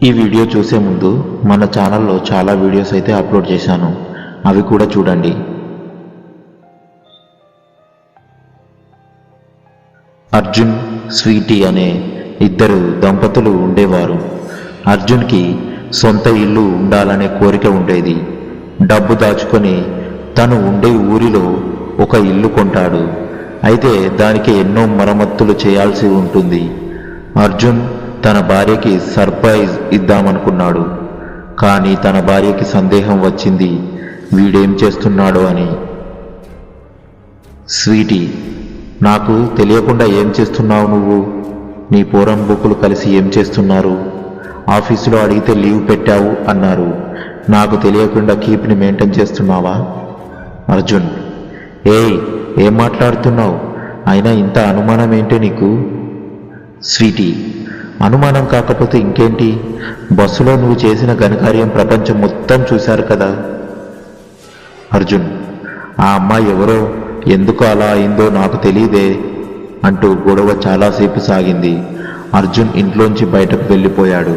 ఈ వీడియో చూసే ముందు మన ఛానల్లో చాలా వీడియోస్ అయితే అప్లోడ్ చేశాను, అవి కూడా చూడండి. అర్జున్, స్వీటీ అనే ఇద్దరు దంపతులు ఉండేవారు. అర్జున్కి సొంత ఇల్లు ఉండాలనే కోరిక ఉండేది. డబ్బు దాచుకొని తను ఉండే ఊరిలో ఒక ఇల్లు కొంటాడు. అయితే దానికి ఎన్నో మరమ్మతులు చేయాల్సి ఉంటుంది. అర్జున్ తన భార్యకి సర్ప్రైజ్ ఇద్దామనుకున్నాడు. కానీ తన భార్యకి సందేహం వచ్చింది, వీడేం చేస్తున్నాడో అని. స్వీటీ, నాకు తెలియకుండా ఏం చేస్తున్నావు నువ్వు? నీ పోరం బుక్కులు కలిసి ఏం చేస్తున్నారు? ఆఫీసులో అడిగితే లీవ్ పెట్టావు అన్నారు. నాకు తెలియకుండా కీప్ని మెయింటైన్ చేస్తున్నావా? అర్జున్, ఏయ్, ఏం మాట్లాడుతున్నావు? అయినా ఇంత అనుమానం ఏంటి నీకు? స్వీటీ, అనుమానం కాకపోతే ఇంకేంటి? బస్సులో నువ్వు చేసిన ఘనకార్యం ప్రపంచం మొత్తం చూశారు కదా. అర్జున్, ఆ అమ్మాయి ఎవరో, ఎందుకు అలా అయిందో నాకు తెలియదే అంటూ గొడవ చాలాసేపు సాగింది. అర్జున్ ఇంట్లోంచి బయటకు వెళ్ళిపోయాడు.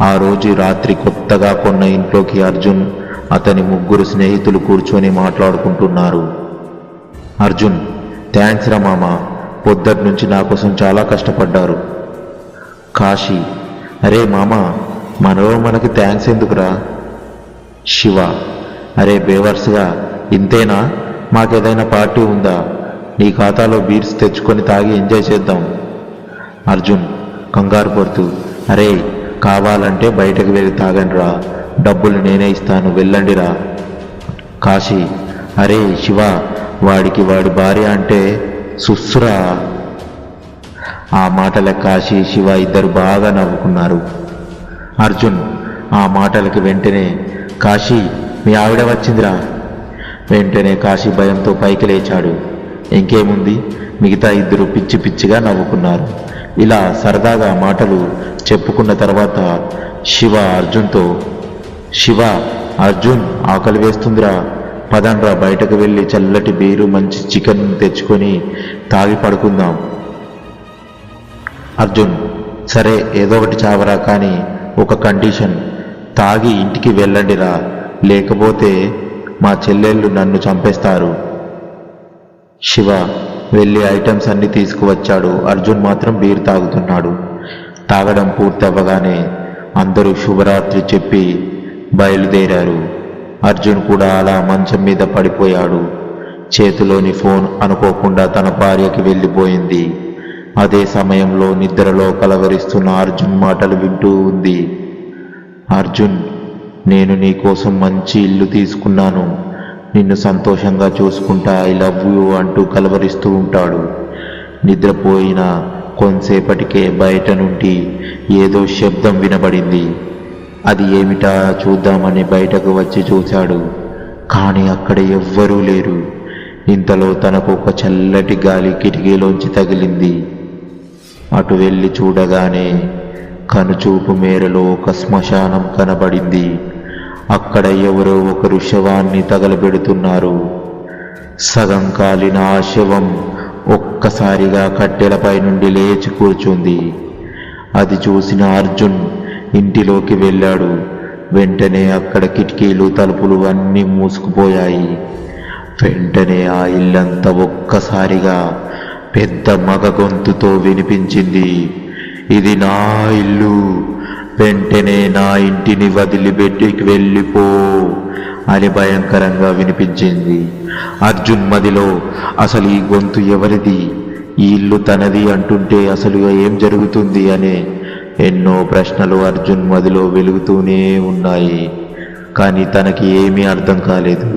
ఆ రోజు రాత్రి కొత్తగా కొన్న ఇంట్లోకి అర్జున్, అతని ముగ్గురు స్నేహితులు కూర్చొని మాట్లాడుకుంటున్నారు. అర్జున్, థ్యాంక్స్ రా మామ, పొద్దుటి నుంచి నా కోసం చాలా కష్టపడ్డారు. కాశీ, అరే మామ, మనలో మనకి థ్యాంక్స్ ఎందుకురా? శివ, అరే బేవర్స్గా, ఇంతేనా? మాకేదైనా పార్టీ ఉందా? నీ ఖాతాలో బీర్స్ తెచ్చుకొని తాగి ఎంజాయ్ చేద్దాం. అర్జున్ కంగారు పడుతూ, అరే కావాలంటే బయటకు వెళ్ళి తాగండిరా, డబ్బులు నేనే ఇస్తాను, వెళ్ళండిరా. కాశీ, అరే శివ, వాడికి వాడి భార్య అంటే సుస్సురా. ఆ మాటలకు కాశీ, శివ ఇద్దరు బాగా నవ్వుకున్నారు. అర్జున్ ఆ మాటలకి వెంటనే, కాశీ మీ ఆవిడ వచ్చిందిరా. వెంటనే కాశీ భయంతో పైకి లేచాడు. ఇంకేముంది, మిగతా ఇద్దరు పిచ్చి పిచ్చిగా నవ్వుకున్నారు. ఇలా సరదాగా మాటలు చెప్పుకున్న తర్వాత శివ అర్జున్తో, శివ, అర్జున్ ఆకలి వేస్తుందిరా, పదండ్రా బయటకు వెళ్ళి చల్లటి బీరు మంచి చికెన్ తెచ్చుకొని తాగి పడుకుందాం. అర్జున్, సరే ఏదో ఒకటి చావరా, కానీ ఒక కండిషన్, తాగి ఇంటికి వెళ్ళండిరా, లేకపోతే మా చెల్లెళ్ళు నన్ను చంపేస్తారు. శివ వెళ్ళి ఐటమ్స్ అన్ని తీసుకువచ్చాడు. అర్జున్ మాత్రం బీర్ తాగుతున్నాడు. తాగడం పూర్తవ్వగానే అందరూ శుభరాత్రి చెప్పి బయలుదేరారు. అర్జున్ కూడా అలా మంచం మీద పడిపోయాడు. చేతిలోని ఫోన్ అనుకోకుండా తన భార్యకి వెళ్ళిపోయింది. అదే సమయంలో నిద్రలో కలవరిస్తున్న అర్జున్ మాటలు వింటూ ఉంది. అర్జున్, నేను నీ కోసం మంచి ఇల్లు తీసుకున్నాను, నిన్ను సంతోషంగా చూసుకుంటా, ఐ లవ్ యూ అంటూ కలవరిస్తూ ఉంటాడు. నిద్రపోయిన కొంతసేపటికే బయట నుండి ఏదో శబ్దం వినబడింది. అది ఏమిటా చూద్దామని బయటకు వచ్చి చూశాడు. కానీ అక్కడ ఎవ్వరూ లేరు. ఇంతలో తనకు ఒక చల్లటి గాలి కిటికీలోంచి తగిలింది. అటు వెళ్ళి చూడగానే కనుచూపు మేరలో ఒక శ్మశానం కనబడింది. అక్కడ ఎవరో ఒకరు శవాన్ని తగలబెడుతున్నారు. సగం కాలిన ఆ శవం ఒక్కసారిగా కట్టెలపై నుండి లేచి కూర్చుంది. అది చూసిన అర్జున్ ఇంటిలోకి వెళ్ళాడు. వెంటనే అక్కడ కిటికీలు, తలుపులు అన్నీ మూసుకుపోయాయి. వెంటనే ఆ ఇల్లంతా ఒక్కసారిగా పెద్ద మగ గొంతుతో వినిపించింది, ఇది నా ఇల్లు, వెంటనే నా ఇంటిని వదిలిపెట్టి వెళ్ళిపో అని భయంకరంగా వినిపించింది. అర్జున్ మదిలో, అసలు ఈ గొంతు ఎవరిది? ఈ ఇల్లు తనది అంటుంటే అసలు ఏం జరుగుతుంది అనే ఎన్నో ప్రశ్నలు అర్జున్ మదిలో వెలుగుతూనే ఉన్నాయి. కానీ తనకి ఏమీ అర్థం కాలేదు.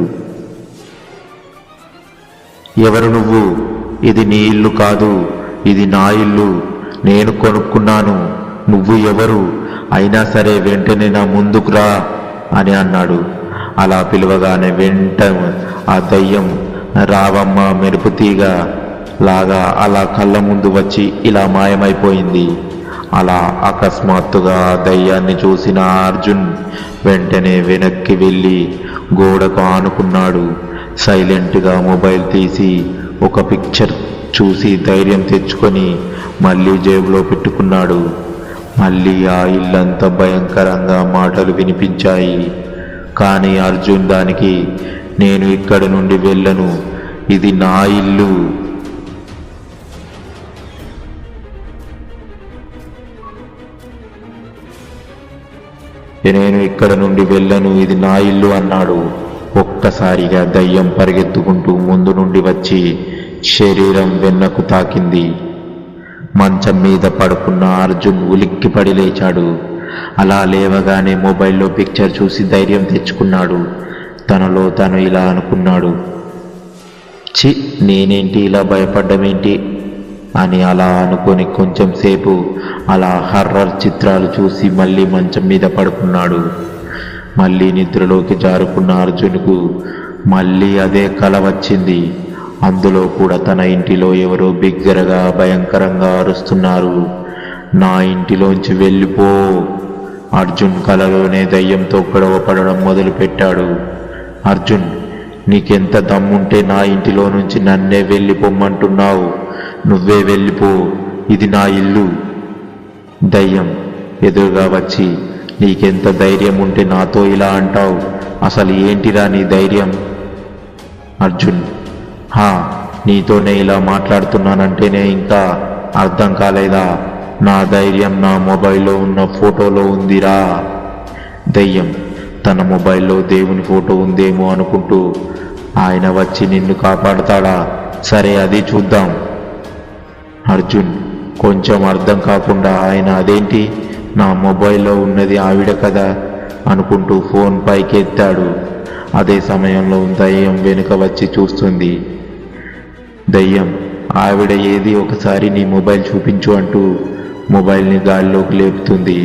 ఎవరు నువ్వు? ఇది నీ ఇల్లు కాదు, ఇది నా ఇల్లు, నేను కొనుక్కున్నాను, నువ్వు ఎవరు? అయినా సరే వెంటనే నా ముందుకు రా అని అన్నాడు. అలా పిలవగానే వెంట ఆ దయ్యం రావమ్మ మెరుపుతీగ లాగా అలా కళ్ళ ముందు వచ్చి ఇలా మాయమైపోయింది. అలా అకస్మాత్తుగా ఆ దయ్యాన్ని చూసిన అర్జున్ వెంటనే వెనక్కి వెళ్ళి గోడకు ఆనుకున్నాడు. సైలెంట్గా మొబైల్ తీసి ఒక పిక్చర్ చూసి ధైర్యం తెచ్చుకొని మళ్ళీ జేబులో పెట్టుకున్నాడు. మళ్ళీ ఆ ఇల్లంతా భయంకరంగా మాటలు వినిపించాయి. కానీ అర్జున్ దానికి నేను ఇక్కడి నుండి వెళ్ళను, ఇది నా ఇల్లు. నేను ఇక్కడ నుండి వెళ్ళను, ఇది నా ఇల్లు అన్నాడు. ఒక్కసారిగా దయ్యం పరిగెత్తుకుంటూ ముందు నుండి వచ్చి శరీరం వెన్నకు తాకింది. మంచం మీద పడుకున్న అర్జున్ ఉలిక్కిపడి లేచాడు. అలా లేవగానే మొబైల్లో పిక్చర్ చూసి ధైర్యం తెచ్చుకున్నాడు. తనలో తను ఇలా అనుకున్నాడు, చి నేనేంటి ఇలా భయపడ్డమేంటి అని అలా అనుకొని కొంచెం సేపు అలా హర్రర్ చిత్రాలు చూసి మళ్ళీ మంచం మీద పడుకున్నాడు. మళ్ళీ నిద్రలోకి జారుకున్న అర్జున్కు మళ్ళీ అదే కల వచ్చింది. అందులో కూడా తన ఇంటిలో ఎవరో బిగ్గరగా భయంకరంగా అరుస్తున్నారు, నా ఇంటిలోంచి వెళ్ళిపో. అర్జున్ కలలోనే దయ్యంతో గొడవ పడడం మొదలుపెట్టాడు. అర్జున్, నీకెంత దమ్ముంటే నా ఇంటిలో నుంచి నన్నే వెళ్ళిపోమ్మంటున్నావు? నువ్వే వెళ్ళిపో, ఇది నా ఇల్లు. దయ్యం ఎదురుగా వచ్చి, నీకెంత ధైర్యం ఉంటే నాతో ఇలా అంటావు? అసలు ఏంటిరా నీ ధైర్యం? అర్జున్, నీతోనే ఇలా మాట్లాడుతున్నానంటేనే ఇంకా అర్థం కాలేదా? నా ధైర్యం నా మొబైల్లో ఉన్న ఫోటోలో ఉందిరా. దయ్యం తన మొబైల్లో దేవుని ఫోటో ఉందేమో అనుకుంటూ, ఆయన వచ్చి నిన్ను కాపాడుతాడా? సరే అది చూద్దాం. అర్జున్ కొంచెం అర్థం కాకుండా, ఆయన అదేంటి, నా మొబైల్లో ఉన్నది ఆవిడ కదా అనుకుంటూ ఫోన్ పైకి ఎత్తాడు. అదే సమయంలో దయ్యం వెనుక వచ్చి చూస్తుంది. దయ్యం, ఆవిడ ఏది, ఒకసారి నీ మొబైల్ చూపించు అంటూ మొబైల్ని గాలిలోకి లేపుతుంది.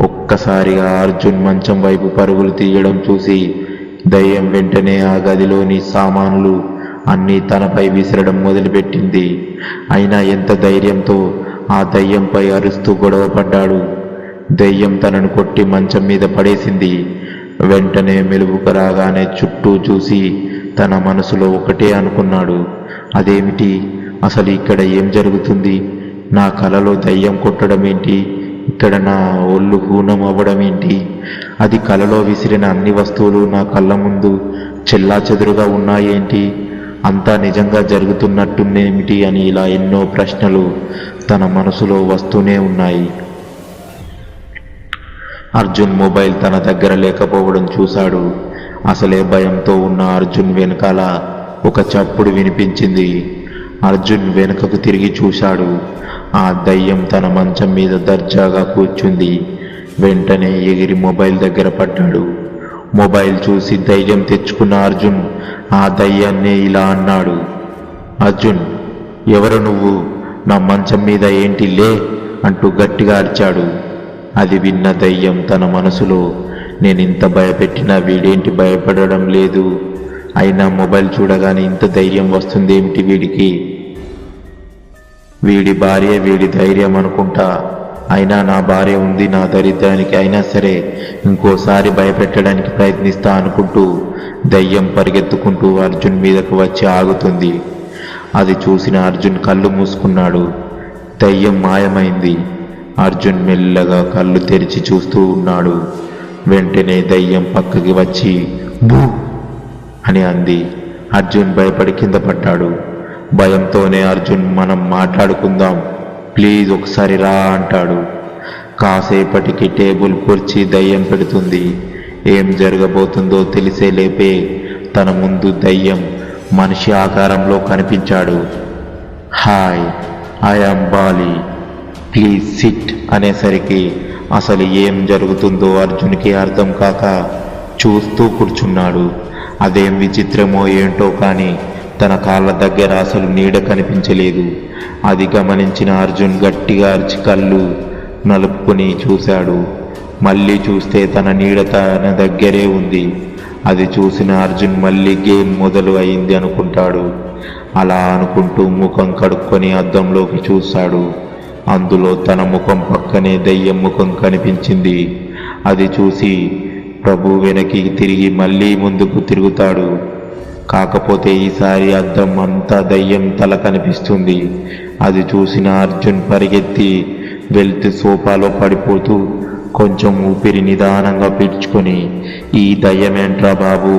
ఒక్కసారిగా అర్జున్ మంచం వైపు పరుగులు తీయడం చూసి దయ్యం వెంటనే ఆ గదిలోని సామాన్లు అన్నీ తనపై విసరడం మొదలుపెట్టింది. అయినా ఎంత ధైర్యంతో ఆ దయ్యంపై అరుస్తూ గొడవ పడ్డాడు. దయ్యం తనను కొట్టి మంచం మీద పడేసింది. వెంటనే మెలుగుకు రాగానే చుట్టూ చూసి తన మనసులో ఒకటే అనుకున్నాడు, అదేమిటి, అసలు ఇక్కడ ఏం జరుగుతుంది? నా కలలో దయ్యం కొట్టడం ఏంటి? ఇక్కడ నా ఒళ్ళు హూనం అవ్వడం ఏంటి? అది కలలో విసిరిన అన్ని వస్తువులు నా కళ్ళ ముందు చెల్లాచెదురుగా ఉన్నాయేంటి? అంతా నిజంగా జరుగుతున్నట్టునేమిటి అని ఇలా ఎన్నో ప్రశ్నలు తన మనసులో వస్తూనే ఉన్నాయి. అర్జున్ మొబైల్ తన దగ్గర లేకపోవడం చూశాడు. అసలే భయంతో ఉన్న అర్జున్ వెనకాల ఒక చప్పుడు వినిపించింది. అర్జున్ వెనుకకు తిరిగి చూశాడు. ఆ దయ్యం తన మంచం మీద దర్జాగా కూర్చుంది. వెంటనే ఎగిరి మొబైల్ దగ్గర పడ్డాడు. మొబైల్ చూసి ధైర్యం తెచ్చుకున్న అర్జున్ ఆ దయ్యాన్నే ఇలా అన్నాడు, అర్జున్ ఎవరు నువ్వు? నా మంచం మీద ఏంటి, లే అంటూ గట్టిగా అరిచాడు. అది విన్న దయ్యం తన మనసులో, నేనింత భయపెట్టినా వీడేంటి భయపడడం లేదు, అయినా మొబైల్ చూడగానే ఇంత ధైర్యం వస్తుందేమిటి వీడికి? వీడి భార్య వీడి ధైర్యం అనుకుంటా, అయినా నా భార్య ఉంది నా దరిద్రానికి, అయినా సరే ఇంకోసారి భయపెట్టడానికి ప్రయత్నిస్తా అనుకుంటూ దయ్యం పరిగెత్తుకుంటూ అర్జున్ మీదకు వచ్చి ఆగుతుంది. అది చూసిన అర్జున్ కళ్ళు మూసుకున్నాడు. దయ్యం మాయమైంది. అర్జున్ మెల్లగా కళ్ళు తెరిచి చూస్తూ ఉన్నాడు. వెంటనే దయ్యం పక్కకి వచ్చి బూ అని అంది. అర్జున్ భయపడి కింద పడ్డాడు. భయంతోనే అర్జున్, మనం మాట్లాడుకుందాం ప్లీజ్, ఒకసారి రా అంటాడు. కాసేపటికి టేబుల్ కుర్చీ దయ్యం పెడుతుంది. ఏం జరగబోతుందో తెలిసే లేపే తన ముందు దయ్యం మనిషి ఆకారంలో కనిపించాడు. Hi, I am Bali, please SIT అనేసరికి అసలు ఏం జరుగుతుందో అర్జున్కి అర్థం కాక చూస్తూ కూర్చున్నాడు. అదేం విచిత్రమో ఏంటో కానీ తన కాళ్ళ దగ్గర అసలు నీడ కనిపించలేదు. అది గమనించిన అర్జున్ గట్టిగా అరిచి కళ్ళు నలుపుకొని చూశాడు. మళ్ళీ చూస్తే తన నీడ తన దగ్గరే ఉంది. అది చూసిన అర్జున్ మళ్ళీ గేమ్ మొదలు అయింది అనుకుంటాడు. అలా అనుకుంటూ ముఖం కడుక్కొని అద్దంలోకి చూశాడు. అందులో తన ముఖం పక్కనే దయ్యం ముఖం కనిపించింది. అది చూసి ప్రభు వెనక్కి తిరిగి మళ్ళీ ముందుకు తిరుగుతాడు. కాకపోతే ఈసారి అద్దం అంతా దయ్యం తల కనిపిస్తుంది. అది చూసిన అర్జున్ పరిగెత్తి వెళ్తూ సోఫాలో పడిపోతూ కొంచెం ఊపిరి నిదానంగా పీల్చుకొని ఈ దయ్యమేంట్రా బాబు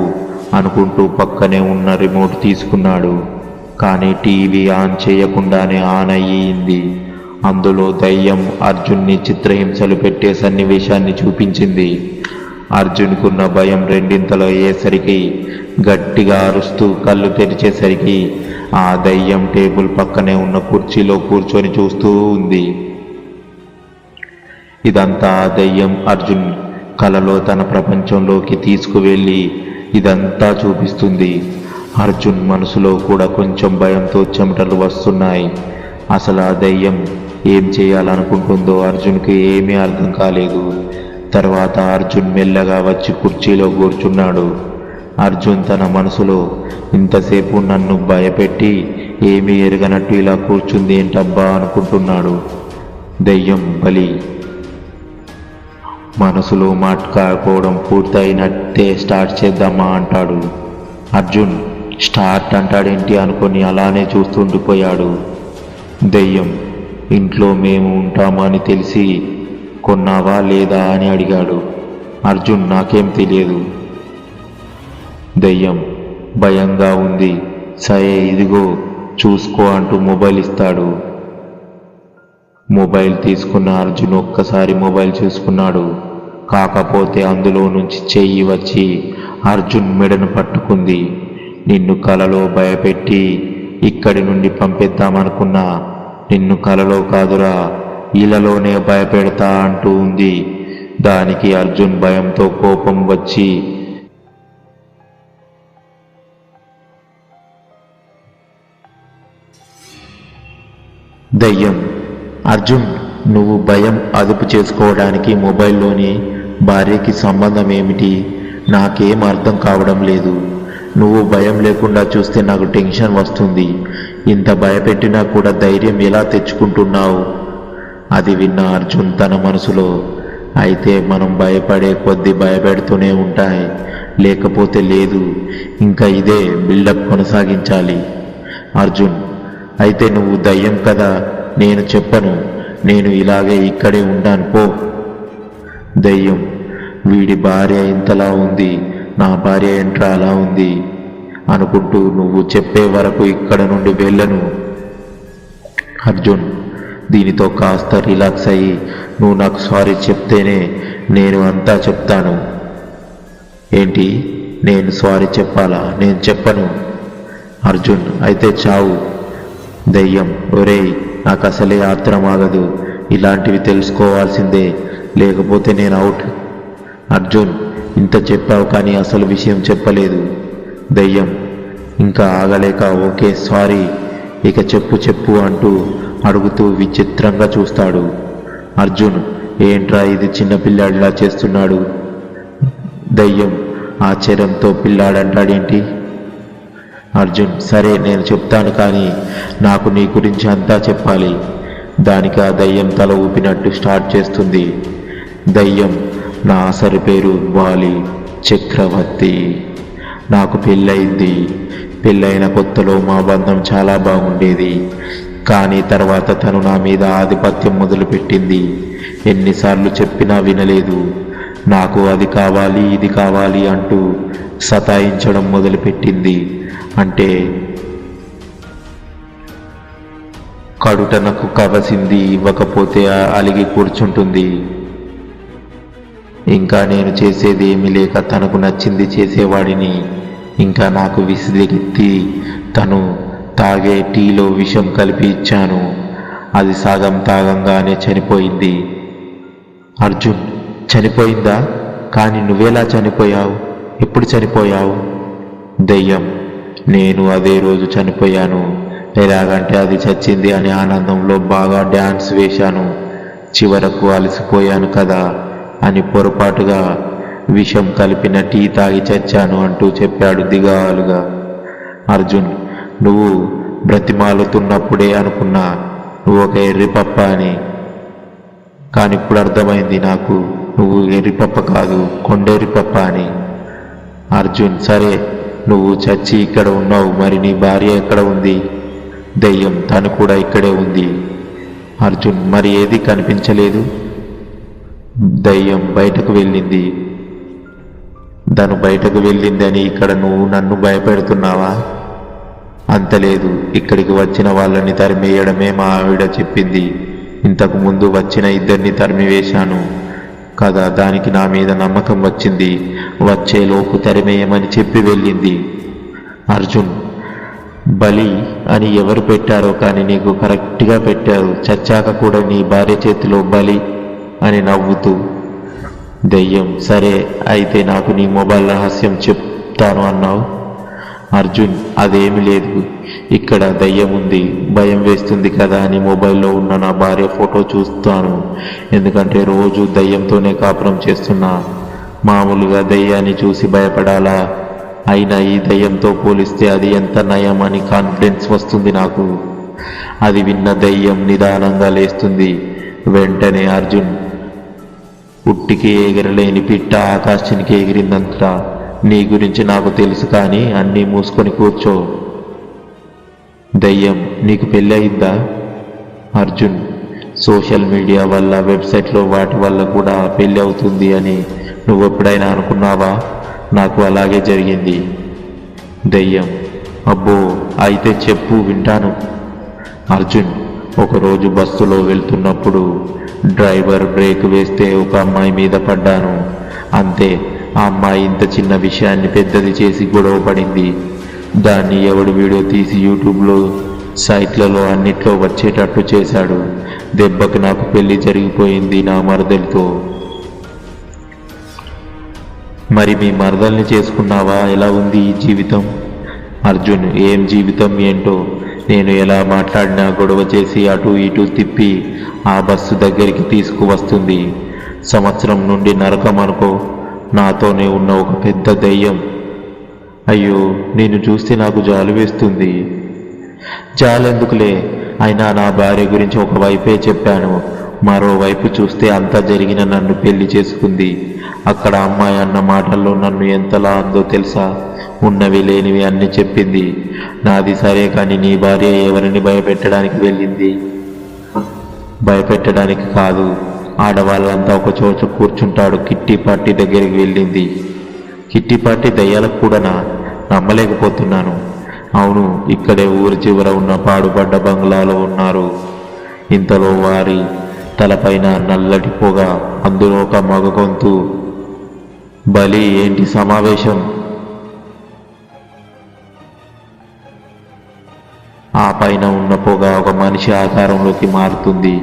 అనుకుంటూ పక్కనే ఉన్న రిమోట్ తీసుకున్నాడు. కానీ టీవీ ఆన్ చేయకుండానే ఆన్ అయ్యింది. అందులో దయ్యం అర్జున్ని చిత్రహింసలు పెట్టే సన్నివేశాన్ని చూపించింది. అర్జున్కున్న భయం రెండింతలో అయ్యేసరికి గట్టిగా అరుస్తూ కళ్ళు తెరిచేసరికి ఆ దయ్యం టేబుల్ పక్కనే ఉన్న కుర్చీలో కూర్చొని చూస్తూ ఉంది. ఇదంతా ఆ దయ్యం అర్జున్ కలలో తన ప్రపంచంలోకి తీసుకువెళ్ళి ఇదంతా చూపిస్తుంది. అర్జున్ మనసులో కూడా కొంచెం భయంతో చెమటలు వస్తున్నాయి. అసలు ఆ దయ్యం ఏం చేయాలనుకుంటుందో అర్జున్కి ఏమీ అర్థం కాలేదు. తర్వాత అర్జున్ మెల్లగా వచ్చి కుర్చీలో కూర్చున్నాడు. అర్జున్ తన మనసులో ఇంతసేపు నన్ను భయపెట్టి ఏమీ ఎరగనట్టు ఇలా కూర్చుంది ఏంటబ్బా అనుకుంటున్నాడు. దయ్యం బలి. మనసులో మాట్లాడుకోవడం పూర్తయినట్టే స్టార్ట్ చేద్దామా అంటాడు. అర్జున్ స్టార్ట్ అంటాడేంటి అనుకొని అలానే చూస్తుండిపోయాడు. దయ్యం ఇంట్లో మేము ఉంటామని తెలిసి కొన్నావా లేదా అని అడిగాడు. అర్జున్ నాకేం తెలియదు. దయ్యం భయంగా ఉంది. సరే ఇదిగో చూసుకో అంటూ మొబైల్ ఇస్తాడు. మొబైల్ తీసుకున్న అర్జున్ ఒక్కసారి మొబైల్ చూసుకున్నాడు. కాకపోతే అందులో నుంచి చెయ్యి వచ్చి అర్జున్ మెడను పట్టుకుంది. నిన్ను కలలో భయపెట్టి ఇక్కడి నుండి పంపిద్దామనుకున్నా నిన్ను కలలో కాదురా ఇలాలోనే భయపెడతా అంటూ ఉంది. దానికి అర్జున్ భయంతో కోపం వచ్చి దయ్యం అర్జున్ నువ్వు భయం అదుపు చేసుకోవడానికి మొబైల్లోని భార్యకి సంబంధం ఏమిటి? నాకేం అర్థం కావడం లేదు. నువ్వు భయం లేకుండా చూస్తే నాకు టెన్షన్ వస్తుంది. ఇంత భయపెట్టినా కూడా ధైర్యం ఎలా తెచ్చుకుంటున్నావు? అది విన్న అర్జున్ తన మనసులో అయితే మనం భయపడే కొద్దీ భయపెడుతూనే ఉంటాయి, లేకపోతే లేదు, ఇంకా ఇదే బిల్డప్ కొనసాగించాలి. అర్జున్ అయితే నువ్వు దయ్యం కదా, నేను చెప్పను, నేను ఇలాగే ఇక్కడే ఉంటాను పో. దయ్యం వీడి భార్య ఇంతలా ఉంది, నా భార్య ఏంట్రా అలా ఉంది అనుకుంటూ నువ్వు చెప్పే వరకు ఇక్కడ నుండి వెళ్ళను. అర్జున్ దీనితో కాస్త రిలాక్స్ అయ్యి నువ్వు నాకు సారీ చెప్తేనే నేను అంతా చెప్తాను. ఏంటి నేను సారీ చెప్పాలా? నేను చెప్పను. అర్జున్ అయితే చావు. దయ్యం ఒరేయ్ నాకు అసలే ఆత్రం ఆగదు, ఇలాంటివి తెలుసుకోవాల్సిందే, లేకపోతే నేను అవుట్. అర్జున్ ఇంత చెప్పావు కానీ అసలు విషయం చెప్పలేదు. దయ్యం ఇంకా ఆగలేక ఓకే సారీ, ఇక చెప్పు చెప్పు అంటూ అడుగుతూ విచిత్రంగా చూస్తాడు. అర్జున్ ఏంట్రా ఇది చిన్నపిల్లాడిలా చేస్తున్నాడు? దయ్యం ఆశ్చర్యంతో పిల్లాడంటాడేంటి? అర్జున్ సరే నేను చెప్తాను కానీ నాకు నీ గురించి అంతా చెప్పాలి. దానికి ఆ దయ్యం తల ఊపినట్టు స్టార్ట్ చేస్తుంది. దయ్యం నా అసలు పేరు వాలి చక్రవర్తి. నాకు పెళ్ళయింది. పెళ్ళైన కొత్తలో మా బంధం చాలా బాగుండేది. కానీ తర్వాత తను నా మీద ఆధిపత్యం మొదలుపెట్టింది. ఎన్నిసార్లు చెప్పినా వినలేదు. నాకు అది కావాలి ఇది కావాలి అంటూ సతాయించడం మొదలుపెట్టింది. అంటే కడుటనకు కవసింది ఇవ్వకపోతే అలిగి కూర్చుంటుంది. ఇంకా నేను చేసేది ఏమీ లేక తనకు నచ్చింది చేసేవాడిని. ఇంకా నాకు విసిగెత్తి తను తాగే టీలో విషం కలిపి ఇచ్చాను. అది సగం తాగంగానే చనిపోయింది. అర్జున్ చనిపోయిందా? కానీ నువ్వెలా చనిపోయావు? ఎప్పుడు చనిపోయావు? దయ్యం నేను అదే రోజు చనిపోయాను. ఎలాగంటే అది చచ్చింది అనే ఆనందంలో బాగా డ్యాన్స్ వేశాను. చివరకు అలసిపోయాను కదా అని పొరపాటుగా విషం కలిపిన టీ తాగి చచ్చాను అంటూ చెప్పాడు దిగాలుగా. అర్జున్ నువ్వు బ్రతిమాలుతున్నప్పుడే అనుకున్నా నువ్వు ఒక ఎర్రిపప్ప అని. కానీ ఇప్పుడు అర్థమైంది నాకు నువ్వు ఎర్రిపప్ప కాదు కొండెర్రిపప్ప అని. అర్జున్ సరే నువ్వు చచ్చి ఇక్కడ ఉన్నావు, మరి నీ భార్య ఎక్కడ ఉంది? దయ్యం తను కూడా ఇక్కడే ఉంది. అర్జున్ మరి ఏది కనిపించలేదు. దయ్యం బయటకు వెళ్ళింది. తను బయటకు వెళ్ళిందని ఇక్కడ నువ్వు నన్ను భయపెడుతున్నావా? అంతలేదు, ఇక్కడికి వచ్చిన వాళ్ళని తరిమేయడమే మా ఆవిడ చెప్పింది. ఇంతకు ముందు వచ్చిన ఇద్దరిని తరిమివేశాను కదా, దానికి నా మీద నమ్మకం వచ్చింది. వచ్చేలోపు తరిమేయమని చెప్పి వెళ్ళింది. అర్జున్ బలి అని ఎవరు పెట్టారో కానీ నీకు కరెక్ట్గా పెట్టారు. చచ్చాక కూడా నీ భార్య చేతిలో బలి అని నవ్వుతూ. దెయ్యం సరే అయితే నాకు నీ మొబైల్ రహస్యం చెప్తాను అన్నావు. అర్జున్ అదేమి లేదు, ఇక్కడ దయ్యం ఉంది, భయం వేస్తుంది కదా అని మొబైల్లో ఉన్న నా భార్య ఫోటో చూస్తాను. ఎందుకంటే రోజు దయ్యంతోనే కాపురం చేస్తున్నా. మామూలుగా దయ్యాన్ని చూసి భయపడాలా? అయినా ఈ దయ్యంతో పోలిస్తే అది ఎంత నయం అని కాన్ఫిడెన్స్ వస్తుంది నాకు. అది విన్న దయ్యం నిదానంగా లేస్తుంది. వెంటనే అర్జున్ ఉట్టికి ఎగరలేని పిట్ట ఆకాశానికి ఎగిరిందంతా. నీ గురించి నాకు తెలుసు కానీ అన్నీ మూసుకొని కూర్చో. దయ్యం నీకు పెళ్ళి అయిందా? అర్జున్ సోషల్ మీడియా వల్ల, వెబ్సైట్లో వాటి వల్ల కూడా పెళ్ళి అవుతుంది అని నువ్వెప్పుడైనా అనుకున్నావా? నాకు అలాగే జరిగింది. దయ్యం అబ్బో అయితే చెప్పు వింటాను. అర్జున్ ఒకరోజు బస్సులో వెళ్తున్నప్పుడు డ్రైవర్ బ్రేక్ వేస్తే ఒక అమ్మాయి మీద పడ్డాను. అంతే, ఆ అమ్మాయి ఇంత చిన్న విషయాన్ని పెద్దది చేసి గొడవ పడింది. దాన్ని ఎవడు వీడియో తీసి యూట్యూబ్లో సైట్లలో అన్నిట్లో వచ్చేటట్టు చేశాడు. దెబ్బకి నాకు పెళ్లి జరిగిపోయింది నా మరదలితో. మరి మీ మరదల్ని చేసుకున్నావా? ఎలా ఉంది ఈ జీవితం? అర్జున్ ఏం జీవితం ఏంటో, నేను ఎలా మాట్లాడినా గొడవ చేసి అటు ఇటు తిప్పి ఆ బస్సు దగ్గరికి తీసుకువస్తుంది. సంవత్సరం నుండి నరకం అనుకో. నాతోనే ఉన్న ఒక పెద్ద దయ్యం. అయ్యో నిన్ను చూస్తే నాకు జాలి వేస్తుంది. జాలెందుకులే, అయినా నా భార్య గురించి ఒకవైపే చెప్పాను. మరోవైపు చూస్తే అంతా జరిగిన నన్ను పెళ్లి చేసుకుంది. అక్కడ అమ్మాయి అన్న మాటల్లో నన్ను ఎంతలా అందో తెలుసా? ఉన్నవి లేనివి అన్ని చెప్పింది. నాది సరే కానీ నీ భార్య ఎవరిని భయపెట్టడానికి వెళ్ళింది? భయపెట్టడానికి కాదు, ఆడవాళ్ళంతా ఒక చోట కూర్చుంటాడు కిట్టి పార్టీ దగ్గరికి వెళ్ళింది. కిట్టి పార్టీ దయ్యాలకు కూడానా? నమ్మలేకపోతున్నాను. అవును, ఇక్కడే ఊరి చివర ఉన్న పాడుపడ్డ బంగ్లాలో ఉన్నారు. ఇంతలో వారి తలపైన నల్లటి పొగ, అందులో ఒక మగ గొంతు. బలి ఏంటి సమావేశం? ఆ పైన ఉన్న పొగ ఒక మనిషి ఆకారంలోకి మారుతుంది.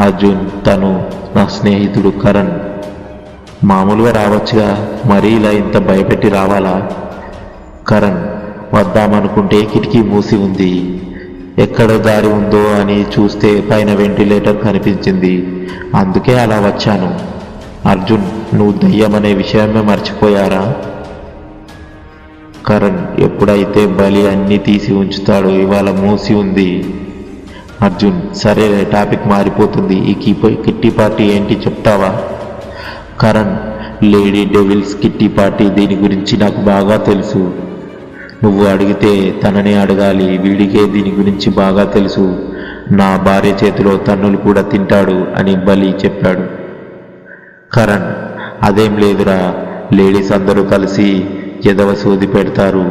అర్జున్ తను నా స్నేహితుడు కరణ్. మామూలుగా రావచ్చుగా, మరీ ఇలా ఇంత భయపెట్టి రావాలా? కరణ్ వద్దామనుకుంటే కిటికీ మూసి ఉంది. ఎక్కడ దారి ఉందో అని చూస్తే పైన వెంటిలేటర్ కనిపించింది. అందుకే అలా వచ్చాను. అర్జున్ నువ్వు దయ్యమనే విషయమే మర్చిపోయారా? కరణ్ ఎప్పుడైతే బలి అన్నీ తీసి ఉంచుతాడో ఇవాళ మూసి ఉంది. అర్జున్ సరే టాపిక్ మారిపోతుంది. ఈ కిట్టి పార్టీ ఏంటి చెప్తావా? Karan lady devils kitty party. దీని గురించి నాకు బాగా తెలుసు. నువ్వు అడిగితే తననే అడగాలి. వీడికే దీని గురించి బాగా తెలుసు. నా భార్య చేతిలో తన్నులు కూడా తింటాడు అని బలి చెప్పాడు. కరణ్ అదేం లేదురా, లేడీస్ అందరూ కలిసి ఎదవ సోది పెడతారు.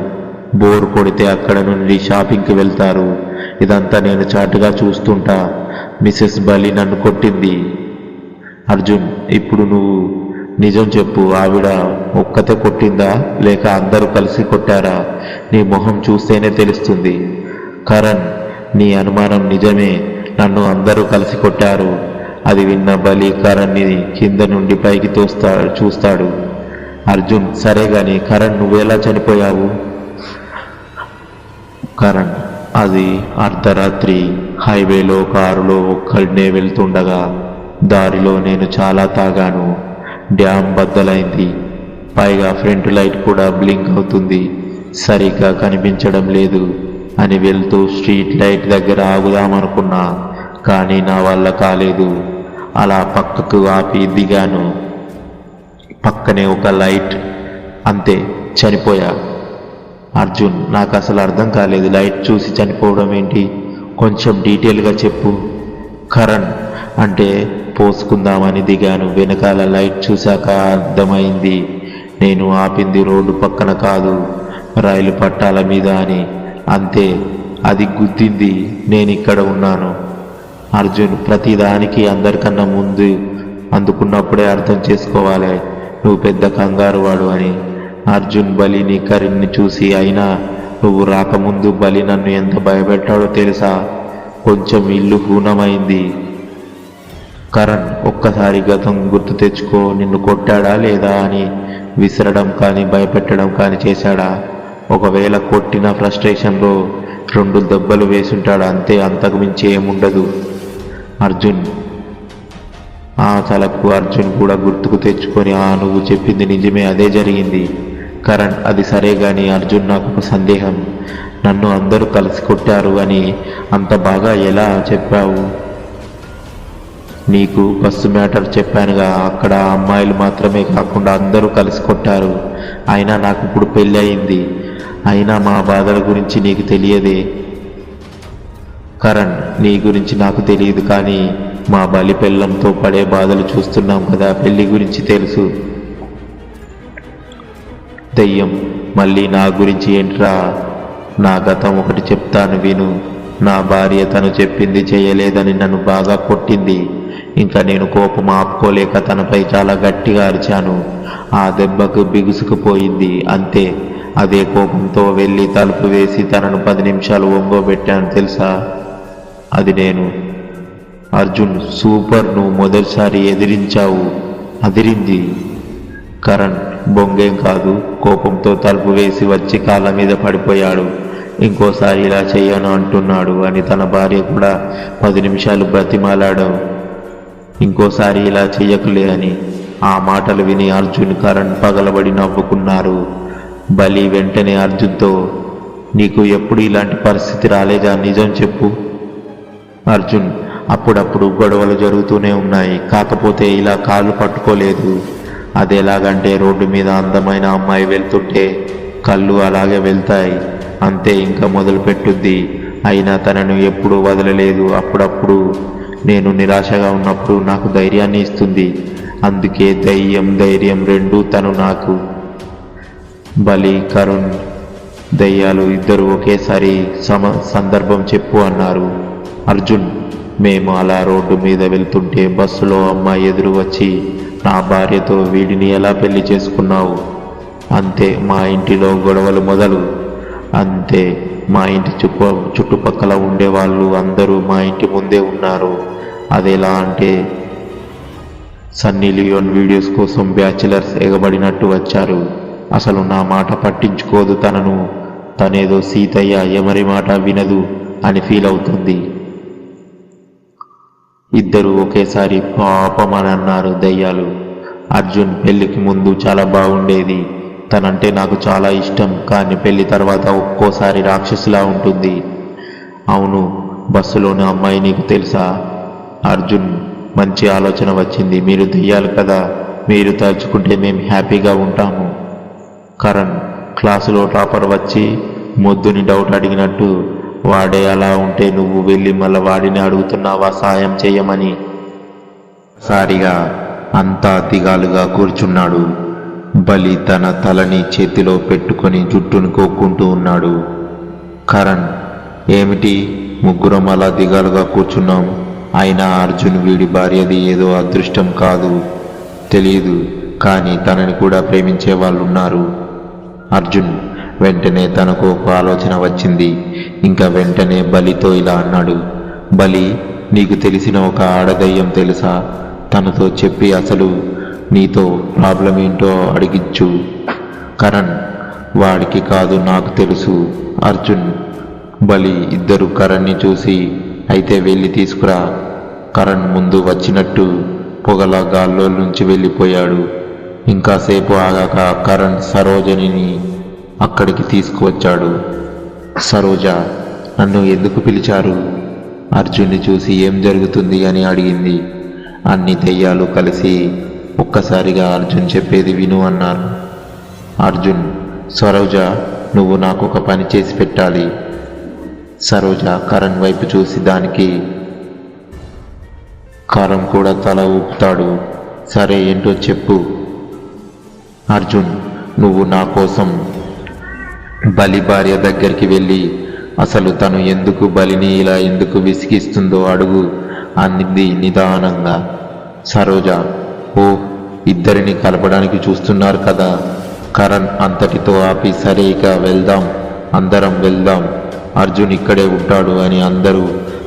బోర్ కొడితే అక్కడ నుండి షాపింగ్కి వెళ్తారు. ఇదంతా నేను చాటుగా చూస్తుంటా. మిసెస్ బలి నన్ను కొట్టింది. అర్జున్ ఇప్పుడు నువ్వు నిజం చెప్పు, ఆవిడ ఒక్కతే కొట్టిందా లేక అందరూ కలిసి కొట్టారా? నీ మొహం చూస్తేనే తెలుస్తుంది. కరణ్ నీ అనుమానం నిజమే, నన్ను అందరూ కలిసి కొట్టారు. అది విన్న బలి కరణ్ని కింద నుండి పైకి చూస్తాడు. అర్జున్ సరే గాని కరణ్ నువ్వెలా చనిపోయావు? కరణ్ అది అర్ధరాత్రి హైవేలో కారులో ఒక్కడినే వెళ్తుండగా దారిలో నేను చాలా తాగాను. డ్యామ్ బద్దలైంది. పైగా ఫ్రంట్ లైట్ కూడా బ్లింక్ అవుతుంది. సరిగ్గా కనిపించడం లేదు అని వెళ్తూ స్ట్రీట్ లైట్ దగ్గర ఆగుదామనుకున్నా, కానీ నా వల్ల కాలేదు. అలా పక్కకు ఆపి దిగాను. పక్కనే ఒక లైట్, అంతే చనిపోయా. అర్జున్ నాకు అసలు అర్థం కాలేదు. లైట్ చూసి చనిపోవడం ఏంటి? కొంచెం డీటెయిల్గా చెప్పు. కరణ్ అంటే పోసుకుందామని దిగాను. వెనకాల లైట్ చూశాక అర్థమైంది నేను ఆపింది రోడ్డు పక్కన కాదు, రైలు పట్టాల మీద అని. అంతే, అది గుద్దింది. నేనిక్కడ ఉన్నాను. అర్జున్ ప్రతిదానికి అందరికన్నా ముందు అందుకున్నప్పుడే అర్థం చేసుకోవాలి నువ్వు పెద్ద కంగారు వాడు అని. అర్జున్ బలిని కరణ్ని చూసి, అయినా నువ్వు రాకముందు బలి నన్ను ఎంత భయపెట్టాడో తెలుసా? కొంచెం ఇల్లు హూనమైంది. కరణ్ ఒక్కసారి గతం గుర్తు తెచ్చుకో. నిన్ను కొట్టాడా లేదా అని విసరడం కానీ భయపెట్టడం కానీ చేశాడా? ఒకవేళ కొట్టిన ఫ్రస్ట్రేషన్లో 2 దెబ్బలు వేసుంటాడు అంతే, అంతకు మించి ఏముండదు. అర్జున్ ఆ తలకు అర్జున్ కూడా గుర్తుకు తెచ్చుకొని, నువ్వు చెప్పింది నిజమే, అదే జరిగింది. కరణ్ అది సరే గాని అర్జున్, నాకు ఒక సందేహం. నన్ను అందరూ కలిసి కొట్టారు అని అంత బాగా ఎలా చెప్పావు? నీకు బస్సు మ్యాటర్ చెప్పానుగా, అక్కడ అమ్మాయిలు మాత్రమే కాకుండా అందరూ కలిసి కొట్టారు. అయినా నాకు ఇప్పుడు పెళ్ళి అయింది. అయినా మా బాధల గురించి నీకు తెలియదే. కరణ్ నీ గురించి నాకు తెలియదు, కానీ మా బలి పెళ్ళంతో పడే బాధలు చూస్తున్నాం కదా, పెళ్లి గురించి తెలుసు. దెయ్యం మళ్ళీ నా గురించి ఏంట్రా? నా గతం ఒకటి చెప్తాను విను. నా భార్య తను చెప్పింది చేయలేదని నన్ను బాగా కొట్టింది. ఇంకా నేను కోపం ఆపుకోలేక తనపై చాలా గట్టిగా అరిచాను. ఆ దెబ్బకు బిగుసుకుపోయింది. అంతే, అదే కోపంతో వెళ్ళి తలుపు వేసి తనను 10 నిమిషాలు ఒంగోబెట్టాను తెలుసా? అది నేను. అర్జున్ సూపర్, నువ్వు మొదటిసారి ఎదిరించావు. అదిరింది. కరణ్ బొంగేం కాదు, కోపంతో తలుపు వేసి వచ్చి కాళ్ళ మీద పడిపోయాడు. ఇంకోసారి ఇలా చెయ్యను అంటున్నాడు అని తన భార్య కూడా 10 నిమిషాలు బ్రతిమాలాడు. ఇంకోసారి ఇలా చెయ్యకులే అని. ఆ మాటలు విని అర్జున్ కరణ్ పగలబడి నవ్వుకున్నారు. బలి వెంటనే అర్జున్తో, నీకు ఎప్పుడు ఇలాంటి పరిస్థితి రాలేదా? నిజం చెప్పు. అర్జున్ అప్పుడప్పుడు గొడవలు జరుగుతూనే ఉన్నాయి, కాకపోతే ఇలా కాళ్ళు పట్టుకోలేదు. అదెలాగంటే రోడ్డు మీద అందమైన అమ్మాయి వెళ్తుంటే కళ్ళు అలాగే వెళ్తాయి అంతే, ఇంకా మొదలు పెట్టుద్ది. అయినా తనను ఎప్పుడూ వదలలేదు. అప్పుడప్పుడు నేను నిరాశగా ఉన్నప్పుడు నాకు ధైర్యాన్ని ఇస్తుంది. అందుకే ధైర్యం రెండూ తను నాకు. బలి కరుణ్ దయ్యాలు ఇద్దరు ఒకేసారి సందర్భం చెప్పు అన్నారు. అర్జున్ మేము అలా రోడ్డు మీద వెళ్తుంటే బస్సులో అమ్మాయి ఎదురు వచ్చి, నా భార్యతో వీడిని ఎలా పెళ్లి చేసుకున్నావు? అంతే, మా ఇంటిలో గొడవలు మొదలు. అంతే, మా ఇంటి చుట్టుపక్కల ఉండేవాళ్ళు అందరూ మా ఇంటి ముందే ఉన్నారు. అదెలా అంటే సన్నీ లియోన్ వీడియోస్ కోసం బ్యాచిలర్స్ ఎగబడినట్టు వచ్చారు. అసలు నా మాట పట్టించుకోదు తనేదో సీతయ్య ఎవరి మాట వినదు అని ఫీల్ అవుతుంది. ఇద్దరు ఒకేసారి పాపమని అన్నారు దయ్యాలు. అర్జున్ పెళ్లికి ముందు చాలా బాగుండేది, తనంటే నాకు చాలా ఇష్టం, కానీ పెళ్లి తర్వాత ఒక్కోసారి రాక్షసులా ఉంటుంది. అవును, బస్సులోని అమ్మాయి నీకు తెలుసా? అర్జున్ మంచి ఆలోచన వచ్చింది. మీరు దెయ్యాలు కదా, మీరు తలుచుకుంటే మేము హ్యాపీగా ఉంటాము. కరణ్ క్లాసులో టాపర్ వచ్చి మొద్దుని డౌట్ అడిగినట్టు, వాడే అలా ఉంటే నువ్వు వెళ్ళి మళ్ళీ వాడిని అడుగుతున్నావా సాయం చేయమని? సారిగా అంతా దిగాలుగా కూర్చున్నాడు. బలి తన తలని చేతిలో పెట్టుకొని జుట్టును కోక్కుంటూ ఉన్నాడు. కరణ్ ఏమిటి ముగ్గురం అలా దిగాలుగా కూర్చున్నాం? అయినా అర్జున్ వీడి భార్యది ఏదో అదృష్టం కాదు తెలియదు, కానీ తనని కూడా ప్రేమించే వాళ్ళు ఉన్నారు. అర్జున్ వెంటనే తనకు ఒక ఆలోచన వచ్చింది. ఇంకా వెంటనే బలితో ఇలా అన్నాడు. బలి, నీకు తెలిసిన ఒక ఆడదయ్యం తెలుసా? తనతో చెప్పి అసలు నీతో ప్రాబ్లం ఏంటో అడిగించు. కరణ్ వాడికి కాదు, నాకు తెలుసు. అర్జున్ బలి ఇద్దరు కరణ్ని చూసి, అయితే వెళ్ళి తీసుకురా. కరణ్ ముందు వచ్చినట్టు పొగల గాల్లో నుంచి వెళ్ళిపోయాడు. ఇంకాసేపు ఆగాక కరణ్ సరోజనిని అక్కడికి తీసుకువచ్చాడు. సరోజ, నన్ను ఎందుకు పిలిచారు? అర్జున్ని చూసి ఏం జరుగుతుంది అని అడిగింది. అన్ని దెయ్యాలు కలిసి ఒక్కసారిగా అర్జున్ చెప్పేది విను అన్నారు. అర్జున్, సరోజ, నువ్వు నాకు ఒక పని చేసి పెట్టాలి. సరోజ కరణ్ వైపు చూసి, దానికి కరణ్ కూడా తల ఊపుతాడు. సరే ఏంటో చెప్పు. అర్జున్, నువ్వు నా కోసం బలి భార్య దగ్గరికి వెళ్ళి అసలు తను ఎందుకు బలిని ఇలా ఎందుకు విసిగిస్తుందో అడుగు అన్నది నిదానంగా. సరోజ, ఓ, ఇద్దరిని కలపడానికి చూస్తున్నారు కదా. కరణ్ అంతటితో ఆపి, సరే ఇక వెళ్దాం, అందరం వెళ్దాం, అర్జున్ ఇక్కడే ఉంటాడు అని అందరూ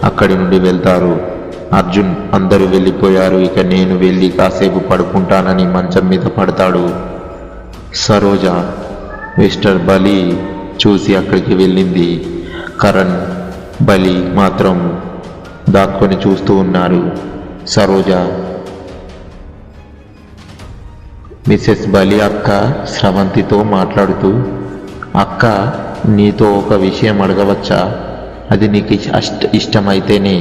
అక్కడి నుండి వెళ్తారు. అర్జున్ అందరూ వెళ్ళిపోయారు. ఇక నేను వెళ్ళి కాసేపు పడుకుంటానని మంచం మీద పడతాడు. సరోజ మిస్టర్ బలి చూసి అక్కడికి వెళ్ళింది. కరణ్, బలి మాత్రం దాక్కొని చూస్తూ ఉన్నారు. సరోజ, మిసెస్ బలి అక్క స్రవంతితో మాట్లాడుతూ, అక్క, నీతో ఒక విషయం అడగవచ్చా? అది నీకు ఇష్టమైతేనే,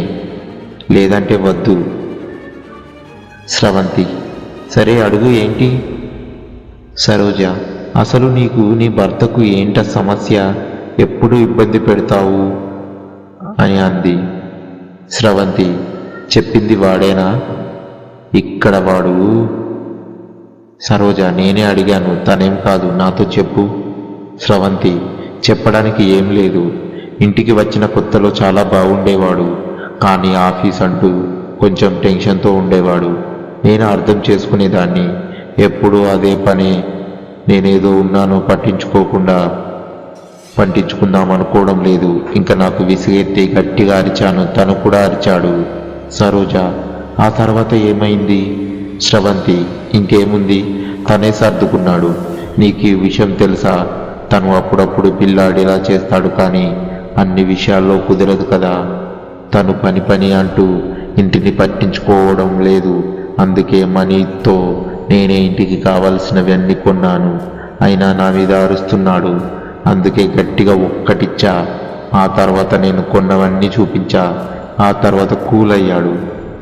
లేదంటే వద్దు. స్రవంతి, సరే అడుగు, ఏంటి? సరోజ, అసలు నీకు నీ భర్తకు ఏంట సమస్య? ఎప్పుడు ఇబ్బంది పెడతావు అని అంది. స్రవంతి, చెప్పింది వాడేనా? ఇక్కడ వాడు. సరోజ, నేనే అడిగాను, తనేం కాదు, నాతో చెప్పు. స్రవంతి, చెప్పడానికి ఏం లేదు. ఇంటికి వచ్చిన కొత్తలో చాలా బాగుండేవాడు, కానీ ఆఫీస్ అంటూ కొంచెం టెన్షన్తో ఉండేవాడు. నేను అర్థం చేసుకునేదాన్ని. ఎప్పుడూ అదే పని. నేనేదో ఉన్నానో పట్టించుకుందాం అనుకోవడం లేదు. ఇంకా నాకు విసిగెత్తి గట్టిగా అరిచాను, తను కూడా అరిచాడు. సరోజ, ఆ తర్వాత ఏమైంది? స్రవంతి, ఇంకేముంది, తనే సర్దుకున్నాడు. నీకు ఈ విషయం తెలుసా? తను అప్పుడప్పుడు పిల్లాడిలా చేస్తాడు, కానీ అన్ని విషయాల్లో కుదరదు కదా. తను పని అంటూ ఇంటిని పట్టించుకోవడం లేదు. అందుకే మనీతో నేనే ఇంటికి కావలసినవన్నీ కొన్నాను. అయినా నా మీద అరుస్తున్నాడు. అందుకే గట్టిగా ఒక్కటిచ్చా. ఆ తర్వాత నేను కొన్నవన్నీ చూపించా. ఆ తర్వాత కూల్ అయ్యాడు.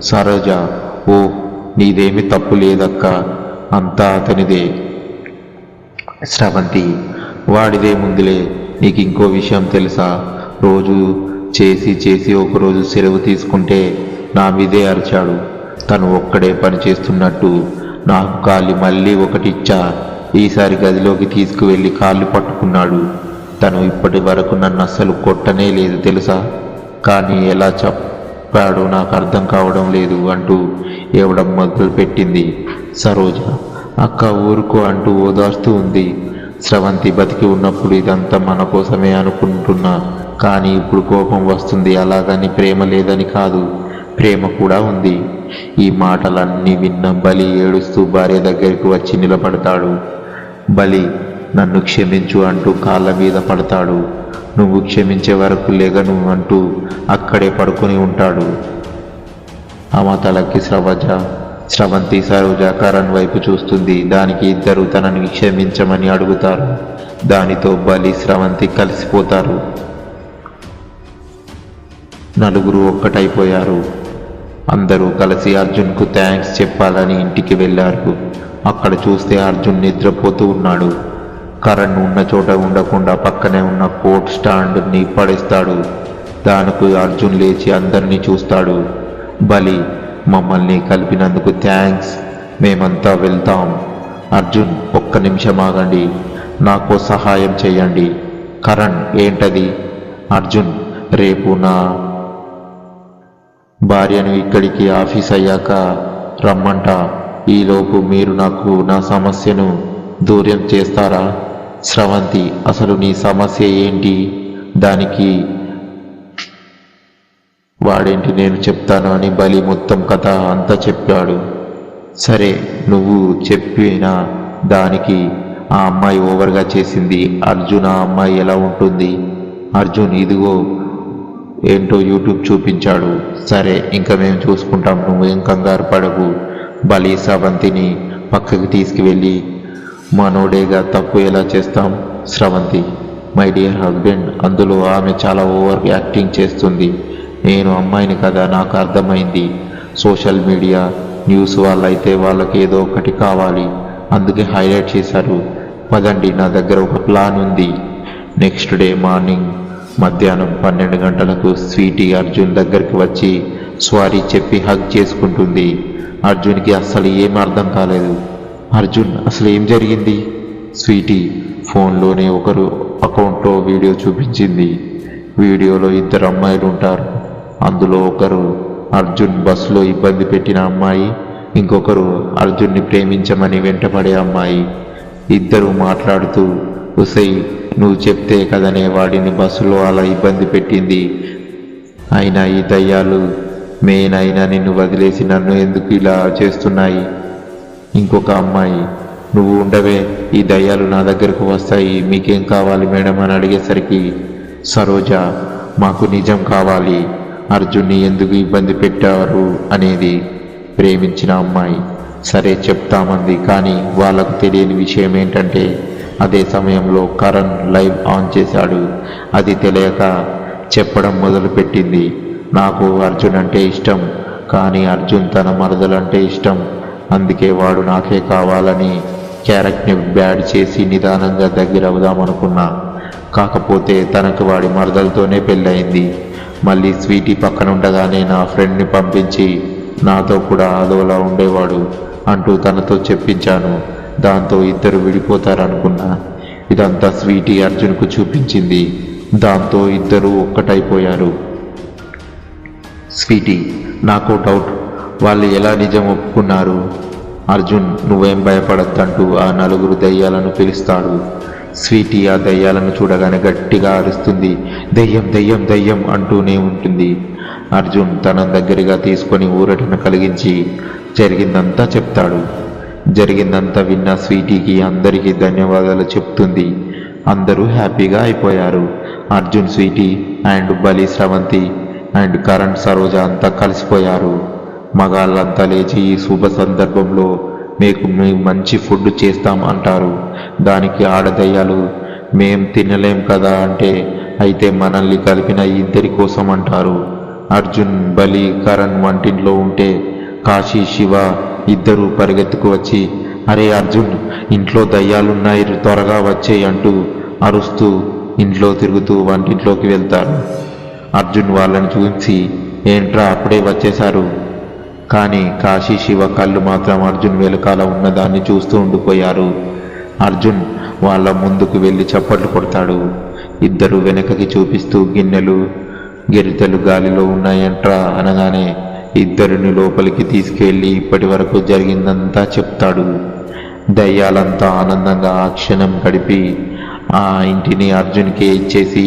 సరోజ, ఓ, నీదేమి తప్పు లేదక్క, అంతా అతనిదే. స్రవంతి, వాడిదే ముందులే. నీకు ఇంకో విషయం తెలుసా? రోజు చేసి ఒకరోజు సెలవు తీసుకుంటే నా మీదే అరిచాడు. తను ఒక్కడే పని చేస్తున్నట్టు నాకు కాలి మళ్ళీ ఒకటిచ్చా. ఈసారి గదిలోకి తీసుకువెళ్ళి కాళ్ళు పట్టుకున్నాడు. తను ఇప్పటి వరకు నన్ను అస్సలు కొట్టనే లేదు తెలుసా. కానీ ఎలా చెప్పాడో నాకు అర్థం కావడం లేదు అంటూ ఏవడం మొదలుపెట్టింది. సరోజ, అక్క ఊరుకో అంటూ ఓదార్స్తూ ఉంది. స్రవంతి, బతికి ఉన్నప్పుడు ఇదంతా మన కోసమే అనుకుంటున్నా, కానీ ఇప్పుడు కోపం వస్తుంది. అలాగని ప్రేమ లేదని కాదు, ప్రేమ కూడా ఉంది. ఈ మాటలన్నీ విన్న బలి ఏడుస్తూ భార్య దగ్గరికి వచ్చి నిలబడతాడు. బలి, నన్ను క్షమించు అంటూ కాళ్ళ మీద పడతాడు. నువ్వు క్షమించే వరకు లేగను అంటూ అక్కడే పడుకొని ఉంటాడు. ఆమె తలకి స్రవంతి సరోజ కరణ్ వైపు చూస్తుంది. దానికి ఇద్దరు తనని క్షమించమని అడుగుతారు. దానితో బలి స్రవంతి కలిసిపోతారు. నలుగురు ఒక్కటైపోయారు. అందరూ కలిసి అర్జున్కు థ్యాంక్స్ చెప్పాలని ఇంటికి వెళ్ళారు. అక్కడ చూస్తే అర్జున్ నిద్రపోతూ ఉన్నాడు. కరణ్ ఉన్న చోట ఉండకుండా పక్కనే ఉన్న కోట్ స్టాండ్ని పడేస్తాడు. దానికి అర్జున్ లేచి అందరినీ చూస్తాడు. బలి, మమ్మల్ని కలిపినందుకు థ్యాంక్స్, మేమంతా వెళ్తాం. అర్జున్, ఒక్క నిమిషం ఆగండి, నాకు సహాయం చేయండి. కరణ్, ఏంటది? అర్జున్, రేపు నా భార్యను ఇక్కడికి ఆఫీస్ అయ్యాక రమ్మంట. ఈలోపు మీరు నాకు నా సమస్యను దూరం చేస్తారా? స్రవంతి, అసలు నీ సమస్య ఏంటి? దానికి వాడేంటి, నేను చెప్తాను అని బలి మొత్తం కథ అంతా చెప్పాడు. సరే, నువ్వు చెప్పిన దానికి ఆ అమ్మాయి ఓవర్గా చేసింది. అర్జున్, ఆ అమ్మాయి ఎలా ఉంటుంది? అర్జున్, ఇదిగో ఏంటో యూట్యూబ్ చూపించాడు. సరే, ఇంకా మేము చూసుకుంటాం, నువ్వేం కంగారు పడకు. బలి స్రవంతిని పక్కకి తీసుకువెళ్ళి, మనోడేగా, తప్పు ఎలా చేస్తాం? స్రవంతి, మై డియర్ హస్బెండ్, అందులో ఆమె చాలా ఓవర్ యాక్టింగ్ చేస్తుంది. నేను అమ్మాయిని కదా, నాకు అర్థమైంది. సోషల్ మీడియా న్యూస్ వాళ్ళైతే వాళ్ళకి ఏదో ఒకటి కావాలి, అందుకే హైలైట్ చేశారు. పదండి, నా దగ్గర ఒక ప్లాన్ ఉంది. నెక్స్ట్ డే మార్నింగ్ మధ్యాహ్నం 12 గంటలకు స్వీటీ అర్జున్ దగ్గరికి వచ్చి సారీ చెప్పి హగ్ చేసుకుంటుంది. అర్జున్కి అస్సలు ఏం అర్థం కాలేదు. అర్జున్, అసలు ఏం జరిగింది? స్వీటీ ఫోన్లోనే ఒకరు అకౌంట్లో వీడియో చూపించింది. వీడియోలో ఇద్దరు అమ్మాయిలు ఉంటారు. అందులో ఒకరు అర్జున్ బస్సులో ఇబ్బంది పెట్టిన అమ్మాయి, ఇంకొకరు అర్జున్ని ప్రేమించమని వెంటపడే అమ్మాయి. ఇద్దరు మాట్లాడుతూ, ఉసై నువ్వు చెప్తే కదనే వాడిని బస్సులో అలా ఇబ్బంది పెట్టింది. అయినా ఈ దయ్యాలు మెయిన్ అయినా నిన్ను వదిలేసి నన్ను ఎందుకు ఇలా చేస్తున్నాయి? ఇంకొక అమ్మాయి, నువ్వు ఉండవే, ఈ దయ్యాలు నా దగ్గరకు వస్తాయి, మీకేం కావాలి మేడం అని అడిగేసరికి సరోజ, మాకు నిజం కావాలి, అర్జున్ని ఎందుకు ఇబ్బంది పెట్టారు అనేది. ప్రేమించిన అమ్మాయి, సరే చెప్తామంది. కానీ వాళ్ళకు తెలియని విషయం ఏంటంటే అదే సమయంలో కరణ్ లైవ్ ఆన్ చేశాడు. అది తెలియక చెప్పడం మొదలుపెట్టింది. నాకు అర్జున్ అంటే ఇష్టం, కానీ అర్జున్ తన మరదలంటే ఇష్టం, అందుకే వాడు నాకే కావాలని క్యారెక్టర్ని బ్యాడ్ చేసి నిదానంగా దగ్గర అవుదామనుకున్నా. కాకపోతే తనకు వాడి మరదలతోనే పెళ్ళయింది. మళ్ళీ స్వీటీ పక్కనుండగానే నా ఫ్రెండ్ని పంపించి నాతో కూడా అదోలా ఉండేవాడు అంటూ తనతో చెప్పించాను. దాంతో ఇద్దరు విడిపోతారనుకున్నా. ఇదంతా స్వీటీ అర్జున్కు చూపించింది. దాంతో ఇద్దరు ఒక్కటైపోయారు. స్వీటీ, నాకు డౌట్, వాళ్ళు ఎలా నిజం ఒప్పుకున్నారు? అర్జున్, నువ్వేం భయపడద్దంటూ ఆ నలుగురు దయ్యాలను పిలుస్తాడు. స్వీటీ ఆ దయ్యాలను చూడగానే గట్టిగా అరుస్తుంది. దయ్యం దయ్యం దయ్యం అంటూనే ఉంటుంది. అర్జున్ తన దగ్గరగా తీసుకొని ఊరటను కలిగించి జరిగిందంతా చెప్తాడు. జరిగిందంతా విన్న స్వీటీకి అందరికీ ధన్యవాదాలు చెప్తుంది. అందరూ హ్యాపీగా అయిపోయారు. అర్జున్, స్వీటీ అండ్ బలి, స్రవంతి అండ్ కరణ్, సరోజ అంతా కలిసిపోయారు. మగాళ్ళంతా లేచి ఈ శుభ సందర్భంలో మేము మంచి ఫుడ్ చేస్తాం అంటారు. దానికి ఆడదయ్యాలు, మేం తినలేం కదా అంటే, అయితే మనల్ని కలిపిన ఇద్దరి కోసం అంటారు. అర్జున్, బలి, కరణ్ వంటింట్లో ఉంటే కాశీ, శివ ఇద్దరు పరిగెత్తుకు వచ్చి, అరే అర్జున్, ఇంట్లో దయ్యాలున్నాయి, త్వరగా వచ్చేయి అంటూ అరుస్తూ ఇంట్లో తిరుగుతూ వంటింట్లోకి వెళ్తారు. అర్జున్ వాళ్ళని చూసి, ఏంట్రా అప్పుడే వచ్చేశారు? కానీ కాశీ, శివ కళ్ళు మాత్రం అర్జున్ వెనకాల ఉన్నదాన్ని చూస్తూ ఉండిపోయారు. అర్జున్ వాళ్ళ ముందుకు వెళ్ళి చప్పట్లు కొడతాడు. ఇద్దరు వెనకకి చూపిస్తూ, గిన్నెలు గెరిటెలు గాలిలో ఉన్నాయంట్రా అనగానే ఇద్దరిని లోపలికి తీసుకెళ్ళి ఇప్పటి వరకు జరిగిందంతా చెప్తాడు. దయ్యాలంతా ఆనందంగా ఆ క్షణం గడిపి ఆ ఇంటిని అర్జున్కే ఇచ్చేసి,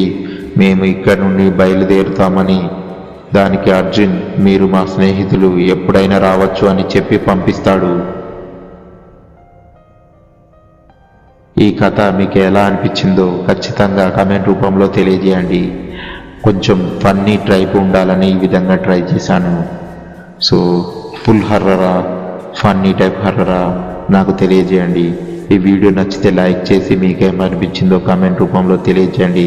మేము ఇక్కడ నుండి బయలుదేరుతామని, దానికి అర్జున్, మీరు మా స్నేహితులు, ఎప్పుడైనా రావచ్చు అని చెప్పి పంపిస్తాడు. ఈ కథ మీకు ఎలా అనిపించిందో ఖచ్చితంగా కామెంట్ రూపంలో తెలియజేయండి. కొంచెం ఫన్నీ టైప్ ఉండాలని ఈ విధంగా ట్రై చేశాను. సో ఫుల్ హర్రరా, ఫన్నీ టైప్ హర్రరా నాకు తెలియజేయండి. ఈ వీడియో నచ్చితే లైక్ చేసి మీకేమనిపించిందో కామెంట్ రూపంలో తెలియజేయండి.